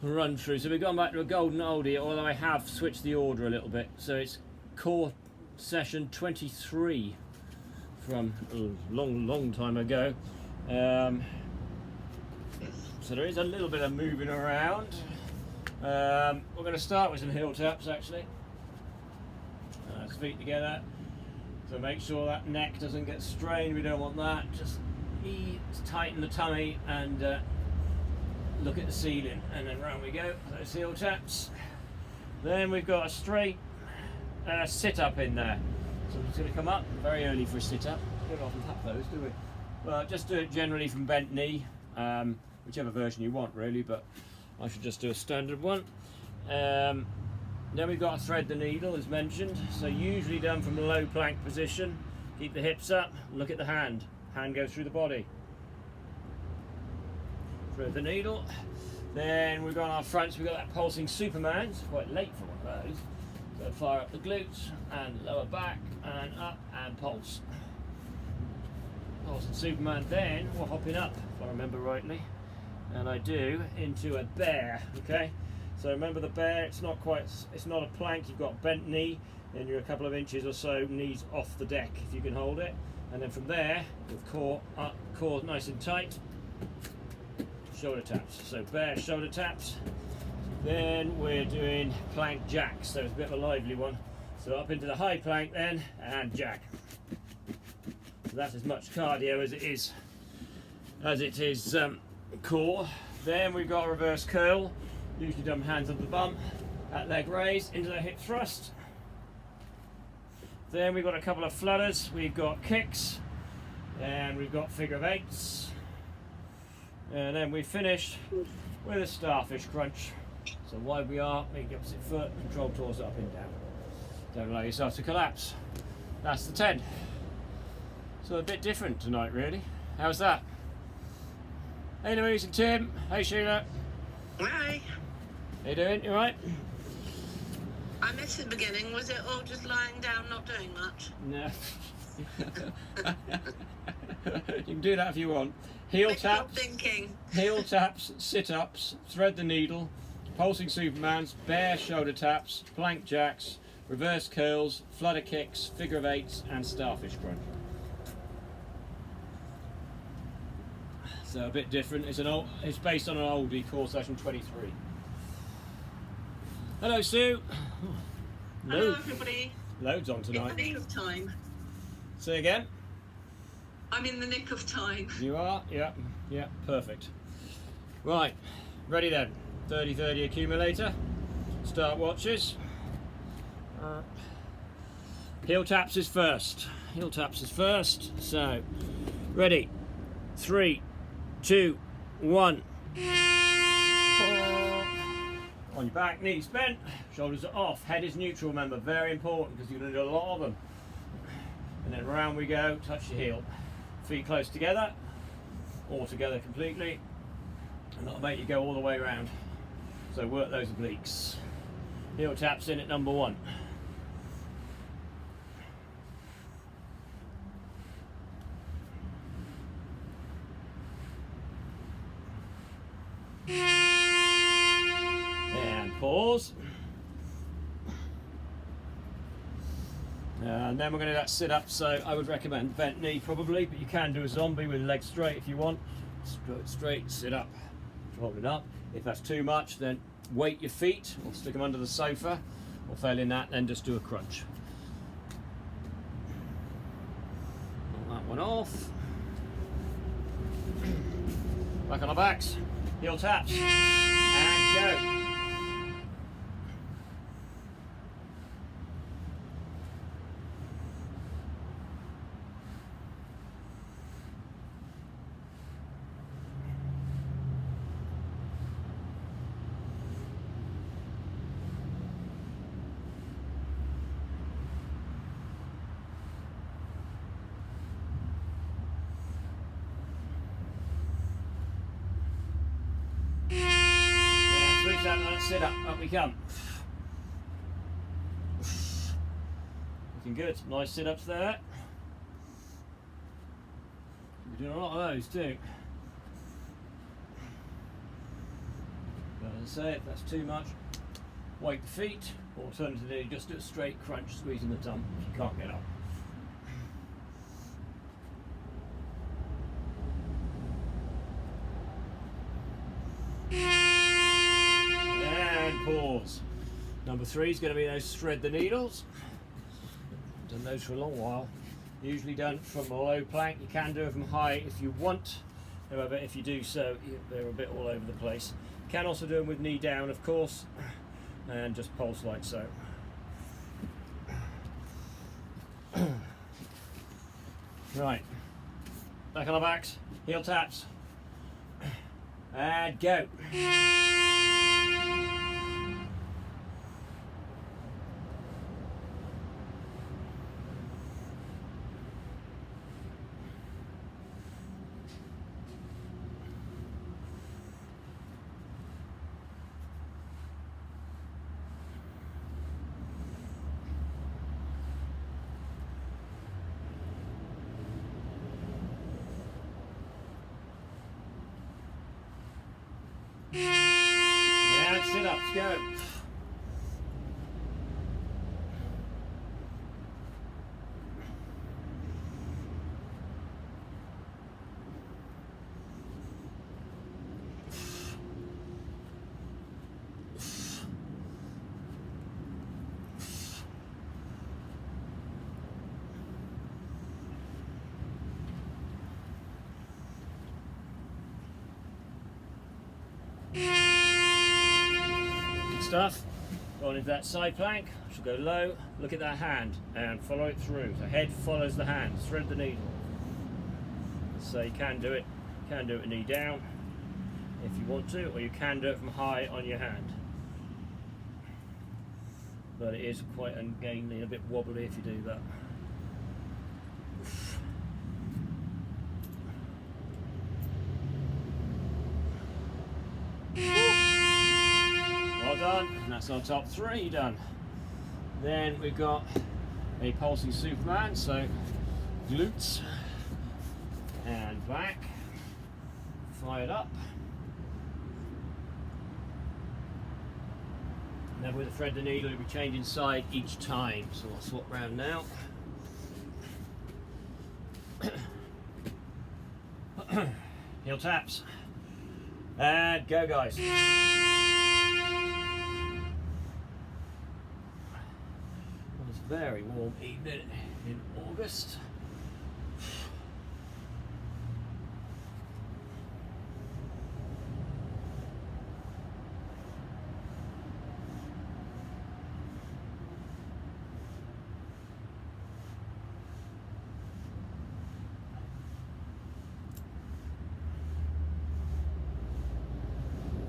run through. So we've gone back to a golden oldie, although I have switched the order a little bit. So it's core session 23 from a long time ago. So there is a little bit of moving around. We're going to start with some heel taps actually. Feet together. So make sure that neck doesn't get strained, we don't want that. Just tighten the tummy and look at the ceiling, and then round we go. Those heel taps. Then we've got a straight sit up in there. So we're just going to come up very early for a sit up. We don't often tap those, do we? Well, just do it generally from bent knee, whichever version you want really, but I should just do a standard one. Then we've got to thread the needle as mentioned, so usually done from a low plank position. Keep the hips up, look at the hand. Hand goes through the body. Thread the needle. Then we've got on our fronts, we've got that pulsing Superman. It's quite late for one of those. So fire up the glutes and lower back and up and pulse. Pulsing Superman, then we're hopping up, if I remember rightly. And I do into a bear, okay? So remember the bear, it's not a plank, you've got a bent knee, and you're a couple of inches or so, knees off the deck if you can hold it. And then from there, with core up, core nice and tight, shoulder taps. So bear, shoulder taps. Then we're doing plank jacks, so it's a bit of a lively one. So up into the high plank then, and jack. So that's as much cardio as it is core. Then we've got a reverse curl. Usually done hands on the bum, that leg raised into the hip thrust. Then we've got a couple of flutters, we've got kicks, and we've got figure of eights. And then we finished with a starfish crunch. So wide we are, make the opposite foot, control torso up and down. Don't allow yourself to collapse. That's the 10. So a bit different tonight really. How's that? Hey Louise and Tim, hey Sheila. Hi. How you doing? You alright? I missed the beginning. Was it all just lying down, not doing much? No. You can do that if you want. Heel taps, thinking. Heel taps, sit-ups, thread the needle, pulsing Supermans, bear shoulder taps, plank jacks, reverse curls, flutter kicks, figure of eights, and starfish crunch. So a bit different. It's based on an oldie, core session 23. Hello Sue. Hello everybody. Loads on tonight. In the nick of time. Say again. I'm in the nick of time. You are? Yeah, perfect. Right, ready then. 30-30 accumulator. Start watches. Heel taps is first. Heel taps is first. So, ready. 3, 2, 1. On your back, knees bent, shoulders are off, head is neutral, remember, very important because you're going to do a lot of them. And then round we go, touch your heel. Feet close together, or together completely, and that'll make you go all the way around. So work those obliques. Heel taps in at number 1. Pause. And then we're going to do that sit up, so I would recommend bent knee probably, but you can do a zombie with legs straight if you want. Straight, sit up, hold it up. If that's too much, then weight your feet or stick them under the sofa, or failing that, then just do a crunch. Pull that one off. Back on our backs, heel taps, and go. Sit up, up we come. Looking good, nice sit-ups there. We're doing a lot of those too. As I say, if that's too much, wake the feet. Alternatively, just do a straight crunch, squeezing the thumb if you can't get up. And pause. Number 3 is going to be those thread the needles. Done those for a long while. Usually done from a low plank. You can do it from high if you want. However, if you do so, they're a bit all over the place. You can also do them with knee down, of course, and just pulse like so. Right, back on our backs, heel taps, and go. And sit ups, go. Stuff. Going into that side plank, should go low, look at that hand and follow it through. So head follows the hand, thread the needle. So you can do it knee down if you want to, or you can do it from high on your hand. But it is quite ungainly, a bit wobbly if you do that. Done, and that's our top 3 done. Then we've got a pulsing Superman, so glutes and back, fired up. And then with the thread the needle, you'll be changing side each time. So I'll swap round now. Heel taps, and go, guys. Very warm evening in August.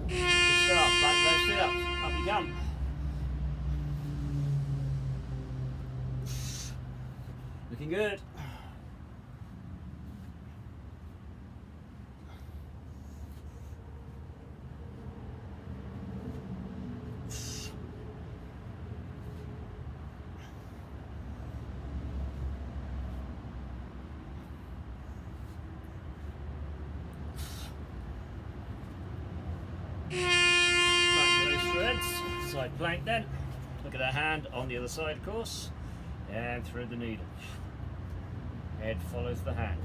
Good stuff. Back to those sit-ups. Up you come. Looking good. Back to those threads. Side plank then. Look at that hand on the other side, of course. And thread the needle. Head follows the hand.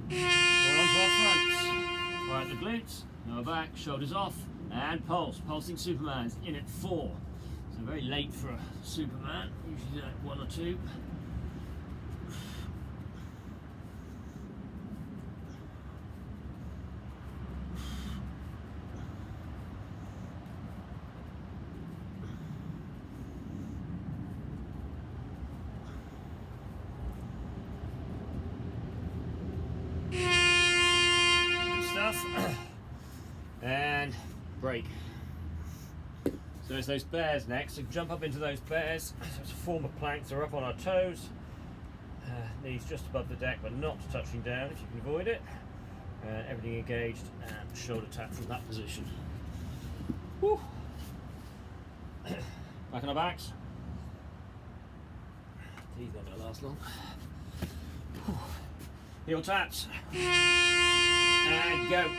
We're on to our fronts. Right, the glutes, lower back, shoulders off, and pulse. Pulsing Superman's in at 4. So very late for a Superman, usually like 1 or 2. Good stuff. And break. So there's those bears next, so jump up into those bears. So it's a form of plank, so we're up on our toes, knees just above the deck but not touching down if you can avoid it. and everything engaged, and shoulder tap from that position. Woo. Back on our backs. These aren't going to last long. Whew. Heel taps and go.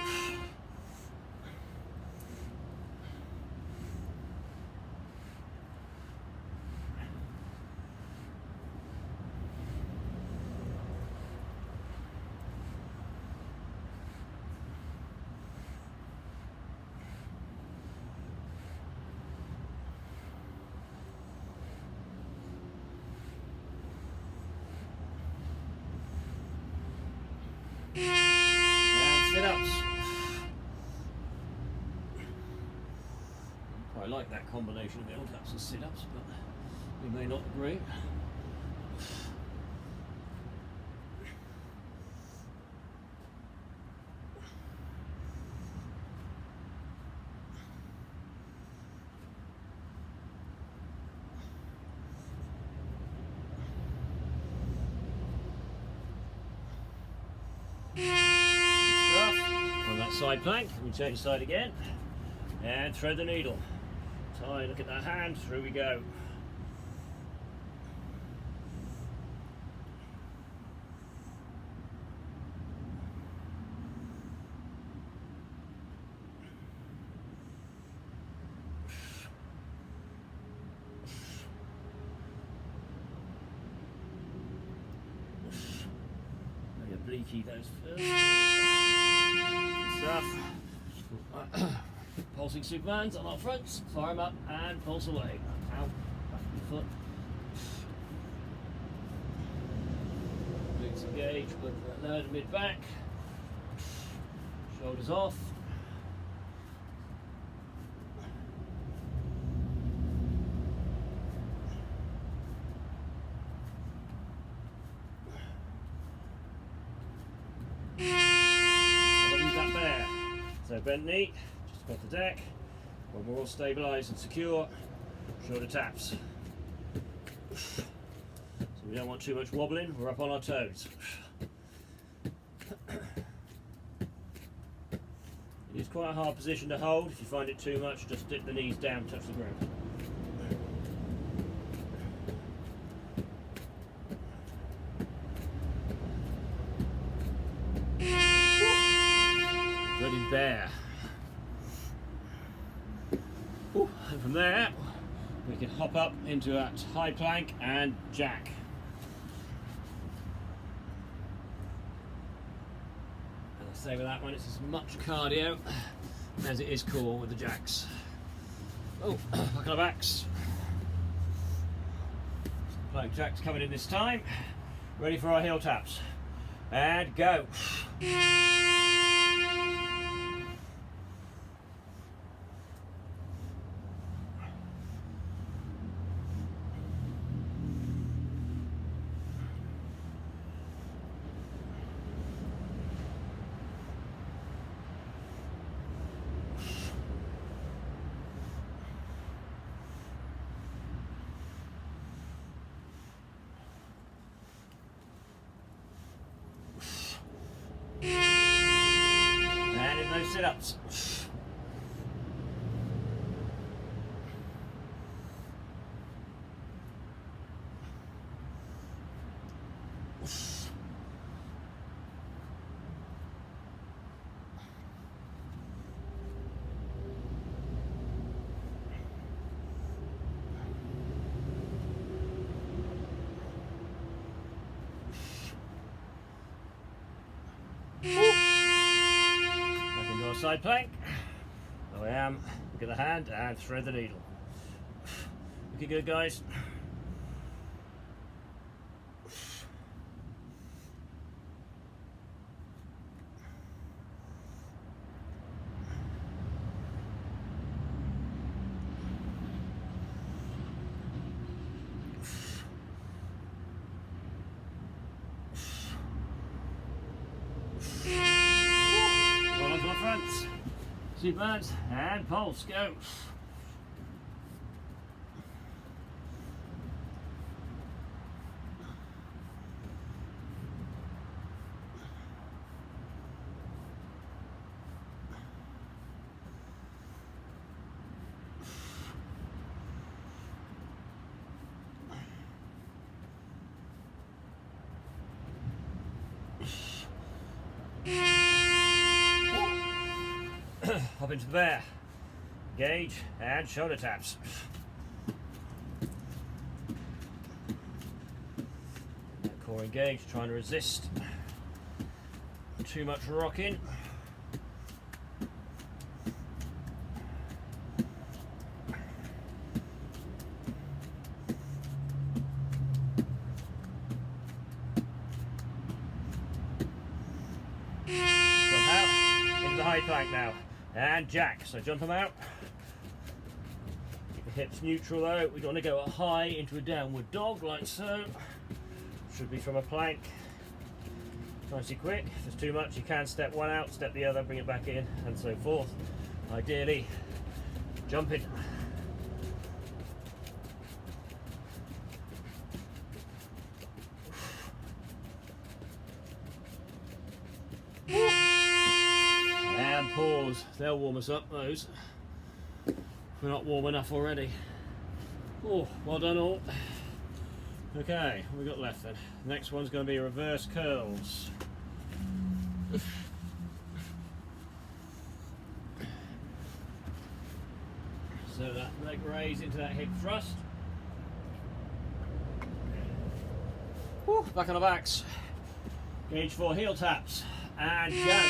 And sit-ups. I like that combination of heel taps and sit-ups, but you may not agree. On that side plank, we change side again and thread the needle. Tie, look at that hand, through we go. Bleaky those first. Good stuff. Pulsing Supermans on our fronts, fire them up and pulse away. Out, back of the foot. Glutes engage, but lower to mid back. Shoulders off. So bent knee, just above the deck. When we're all stabilised and secure, shoulder taps. So we don't want too much wobbling, we're up on our toes. It is quite a hard position to hold. If you find it too much, just dip the knees down, touch the ground. Ready bear. Ooh, and from there we can hop up into that high plank and jack. As I say with that one, it's as much cardio as it is core with the jacks. Oh, back on our backs. Plank jacks coming in this time. Ready for our heel taps. And go. And in those sit-ups. Back into our side plank. There I am. Look at the hand and thread the needle. Looking good, guys. Roll onto our fronts. Supermans and pulse, go. hop into the bear. Engage and shoulder taps. Core engaged, trying to resist too much rocking. Jump out into the high plank now, and jack. So jump them out. Keep the hips neutral though. We don't want to go high into a downward dog like so. Should be from a plank. Nicely quick. If there's too much, you can step one out, step the other, bring it back in, and so forth. Ideally, jumping. And pause. They'll warm us up, those. We're not warm enough already. Oh, well done all. Okay, what we got left then? Next one's going to be reverse curls. So that leg raise into that hip thrust. Woo, back on the backs. Gauge 4 heel taps. And go.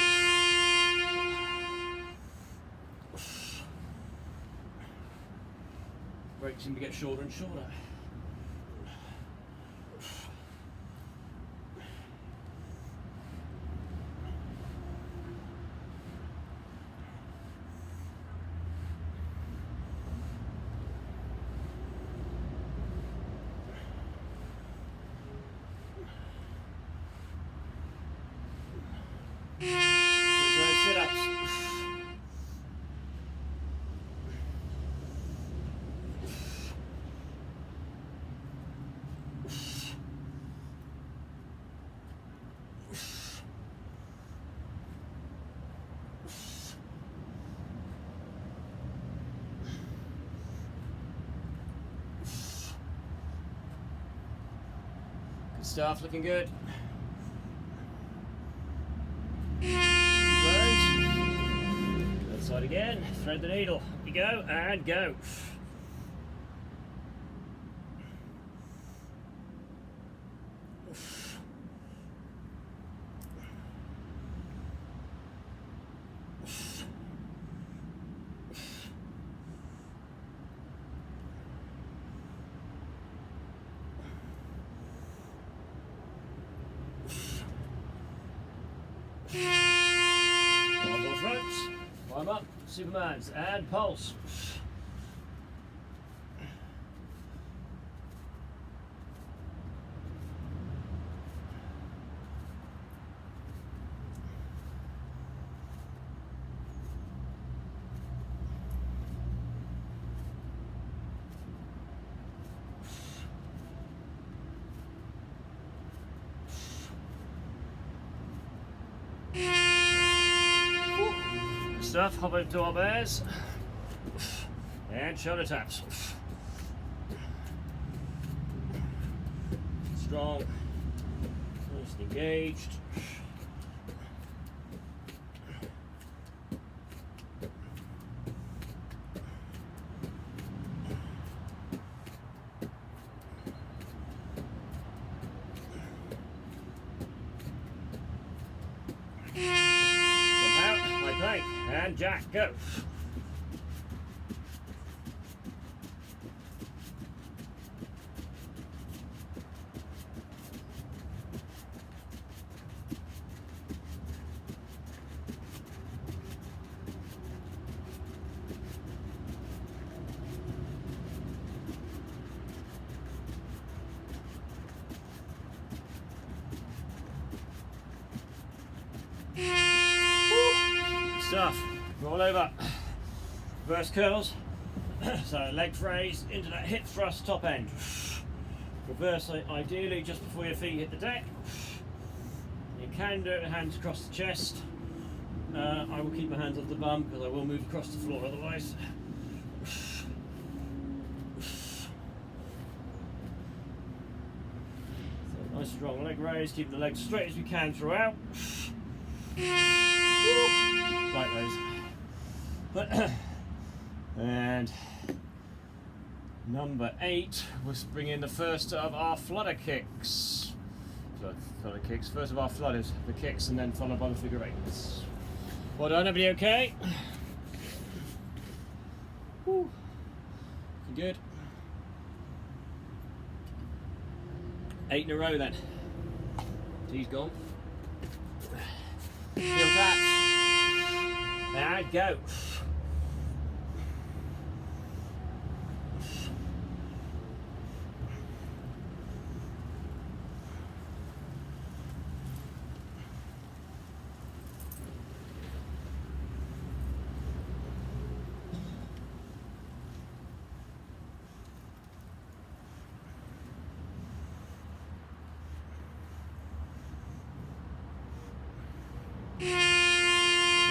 Breaks seem to get shorter and shorter. Sit-ups. Good stuff, looking good. Side again, thread the needle, up you go, and go. Climb up, Supermans, and pulse. Stuff, hop into our bears and shoulder taps. Strong, nice and engaged. And jack, go. Stuff. Roll over. Reverse curls. So legs raised into that hip thrust top end. Reverse ideally just before your feet hit the deck. You can do it with hands across the chest. I will keep my hands off the bum because I will move across the floor otherwise. So nice strong leg raise, keep the legs straight as we can throughout. Like those. And number 8 was bring in the first of our flutter kicks. So flutter kicks, first of our flutters, the kicks, and then followed by the figure 8s. Well done, everybody okay? Woo. Good. 8 in a row then. T's gone. Heel taps. And go.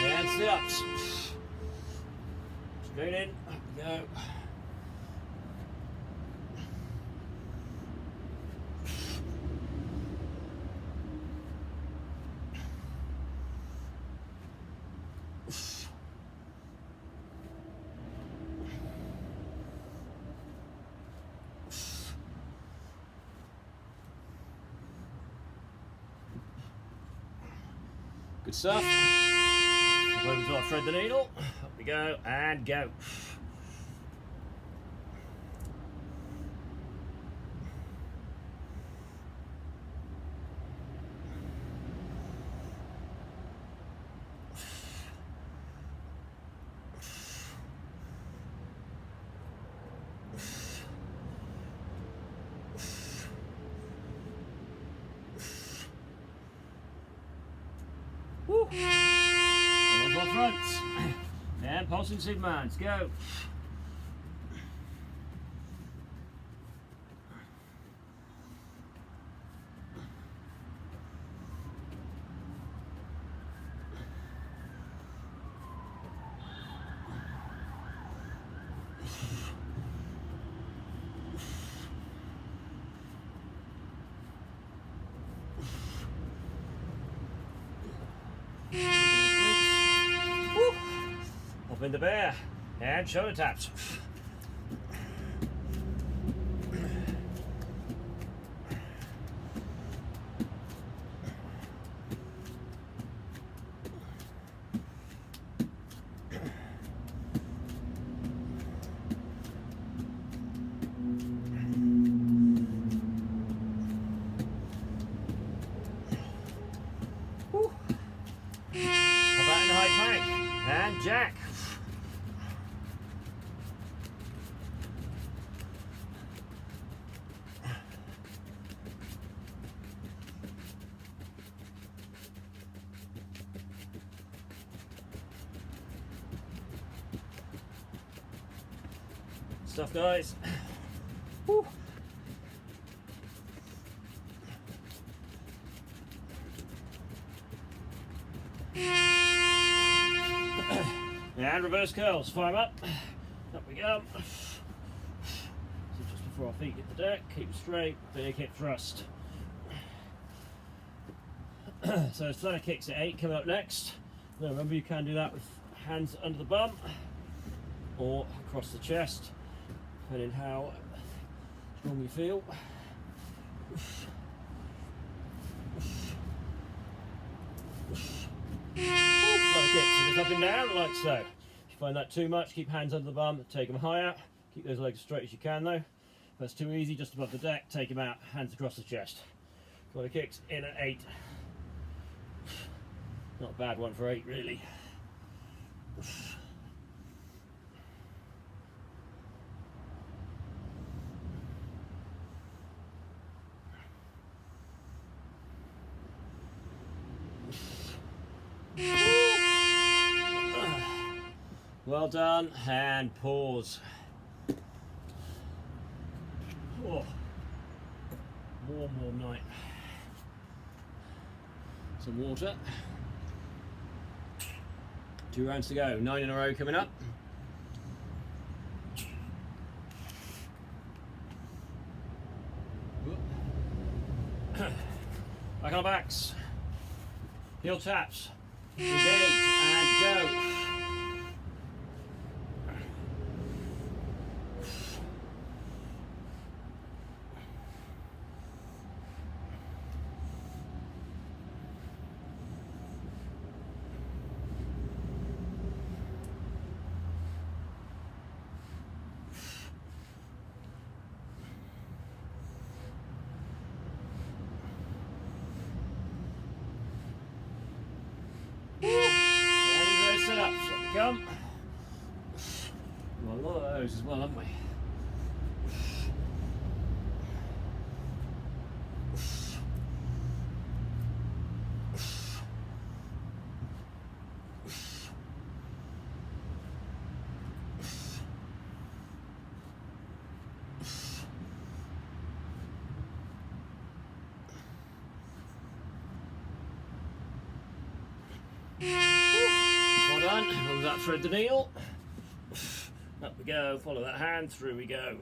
And sit-ups. Straight in, up we go. Good stuff. Over to our thread the needle. Up we go and go. Woo. Towards our fronts. And pulsing Supermans, go. Up in the bear and shoulder taps. Woo. How about in the high plank and jack. Stuff, guys. Woo. And reverse curls. Fire 'em up. Up we go. So just before our feet hit the deck, keep it straight. Big hip thrust. So flutter kicks at 8 coming up next. Now remember, you can do that with hands under the bum or across the chest, depending how strong you feel. Flutter kicks, so just up and down like so. If you find that too much, keep hands under the bum, take them higher. Keep those legs as straight as you can though. If that's too easy, just above the deck, take them out, hands across the chest. Flutter kicks in at 8. Not a bad one for 8 really. Well done, and pause. Oh, warm night. Some water. 2 rounds to go, 9 in a row coming up. Back on our backs. Heel taps. Engage and go. jump. Well, a lot of those as well, haven't we? Well done. As long as that thread the needle. Up we go. Follow that hand. Through we go.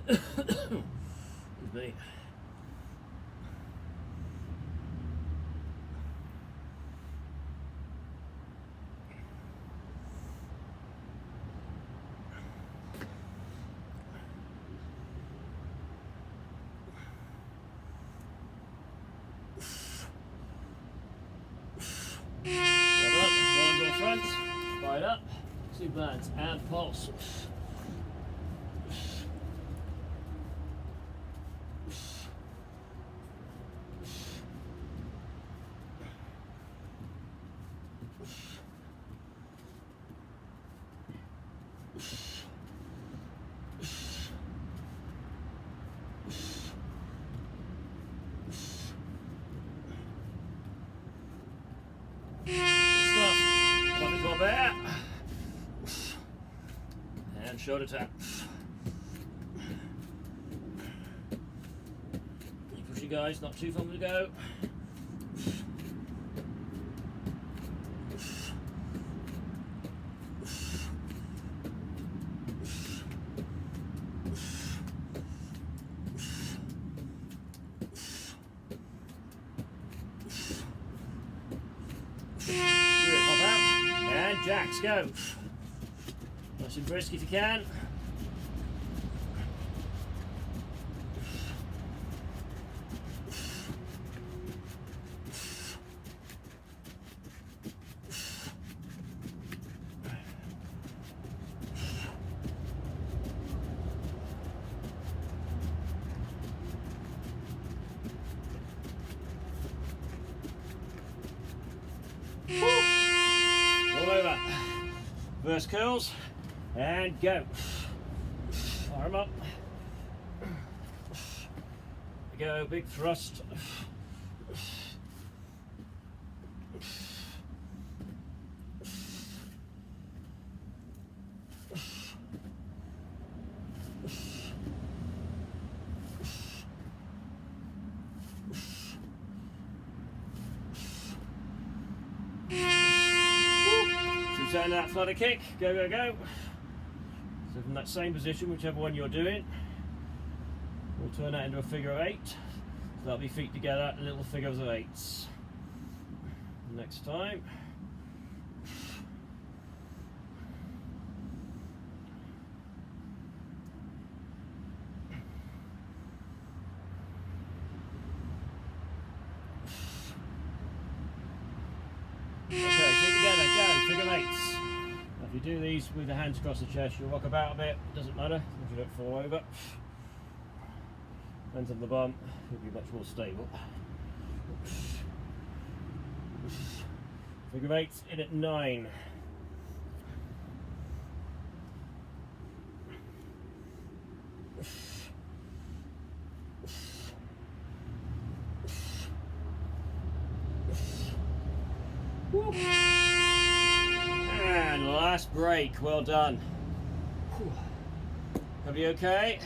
Excuse me. Right up, 2 bands and pulse. There. And shoulder tap. Keep pushing, guys, not too far to go. Jacks, go. Nice and brisk if you can. Over. Reverse curls and go. Arm up. Go, big thrust. Turn that flutter kick, go, go, go. So from that same position, whichever one you're doing, we'll turn that into a figure of 8. So that'll be feet together, little figures of 8s. Next time. If you do these with the hands across the chest, you'll rock about a bit, it doesn't matter, if you don't fall over. Hands on the bum, you'll be much more stable. Figure 8s in at 9. And last break, well done. Are you okay?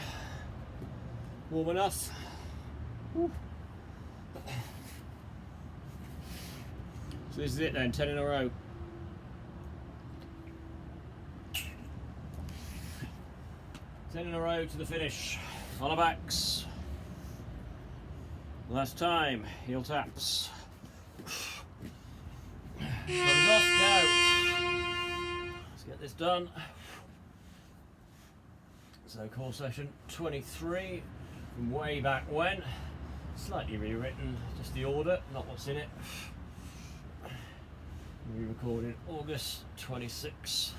Warm enough? So this is it then, 10 in a row. Ten in a row to the finish. On our backs. Last time, heel taps. Thumbs off, go. Let's get this done. So core session 23 from way back when. Slightly rewritten, just the order, not what's in it. Re-recorded August 26.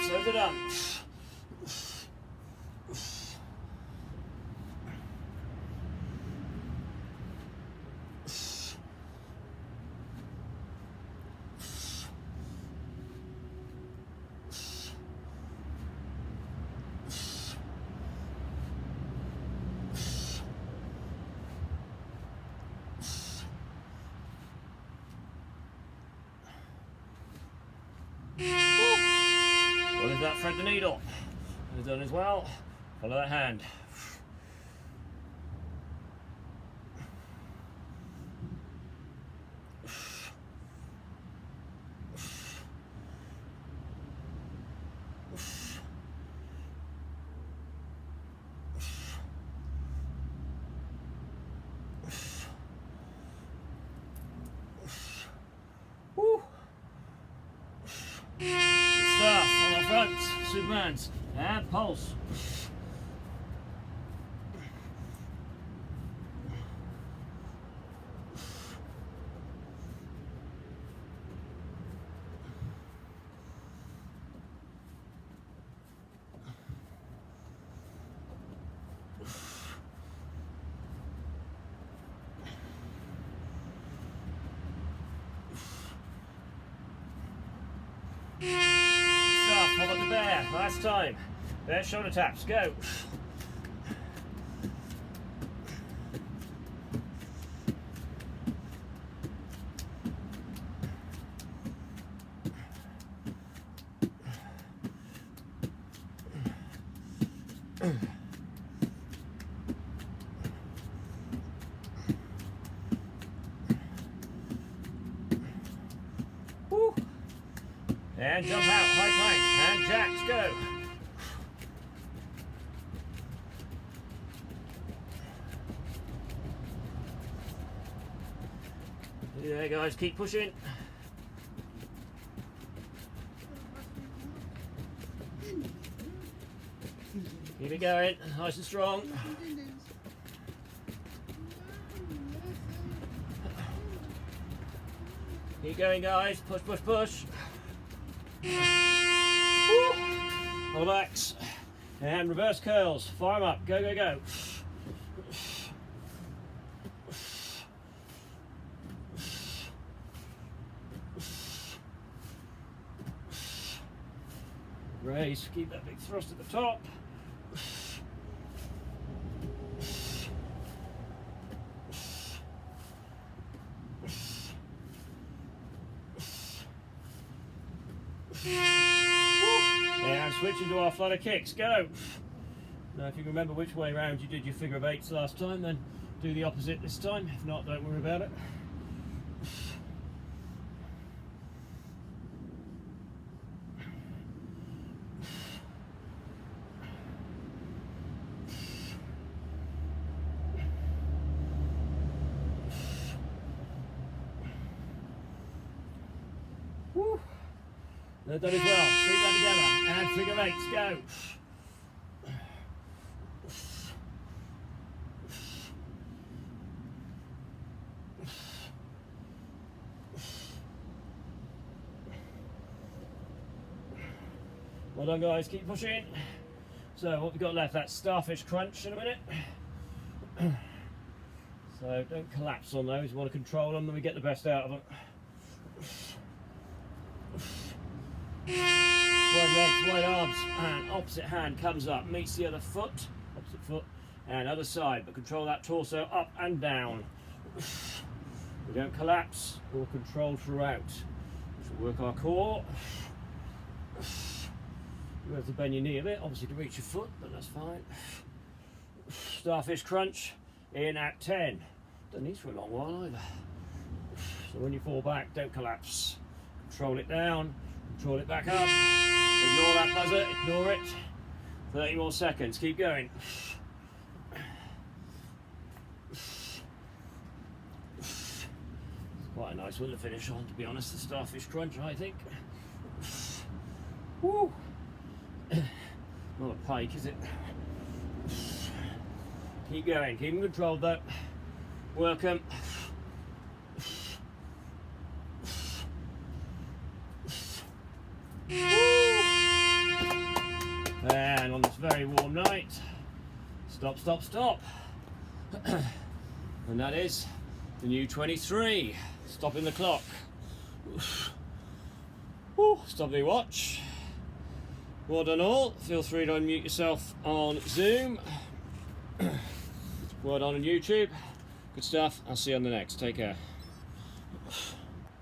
those are done. Well, is that thread the needle? It's done as well. Follow that hand. Woo. Good stuff on our fronts, Supermans, and pulse. Stuff, how about the bear? Last time. Bear shoulder taps, go. Woo. And jump out, high plank, and jacks, go. Yeah, guys, keep pushing. Keep it going, nice and strong. Keep going, guys, push, push, push. Woo. Relax. And reverse curls, fire 'em up, go, go, go. Raise, keep that big thrust at the top. And switch into our flutter kicks, go. Now if you remember which way round you did your figure of eights last time, then do the opposite this time. If not, don't worry about it. Woo. They're done as well. Three done together. And figure of eights, go. Well done, guys, keep pushing. So what we've got left, that's Starfish crunch in a minute. So don't collapse on those, you want to control them, then we get the best out of them. Wide legs, wide arms, and opposite hand comes up, meets the other foot, opposite foot, and other side, but control that torso up and down. We don't collapse or control throughout. This will work our core. You have to bend your knee a bit, obviously to reach your foot, but that's fine. Starfish crunch in at 10. Done these for a long while either. So when you fall back, don't collapse. Control it down, control it back up. Ignore that buzzer, ignore it. 30 more seconds, keep going. It's quite a nice one to finish on, to be honest, the Starfish crunch, I think. Woo! Not a pike, is it? Keep going, keep them controlled though. Work 'em. Woo! very warm night. Stop, stop, stop. And that is the new 23. Stopping the clock. Whew, stop the watch. Well done all. Feel free to unmute yourself on Zoom. Well done on YouTube. Good stuff. I'll see you on the next. Take care.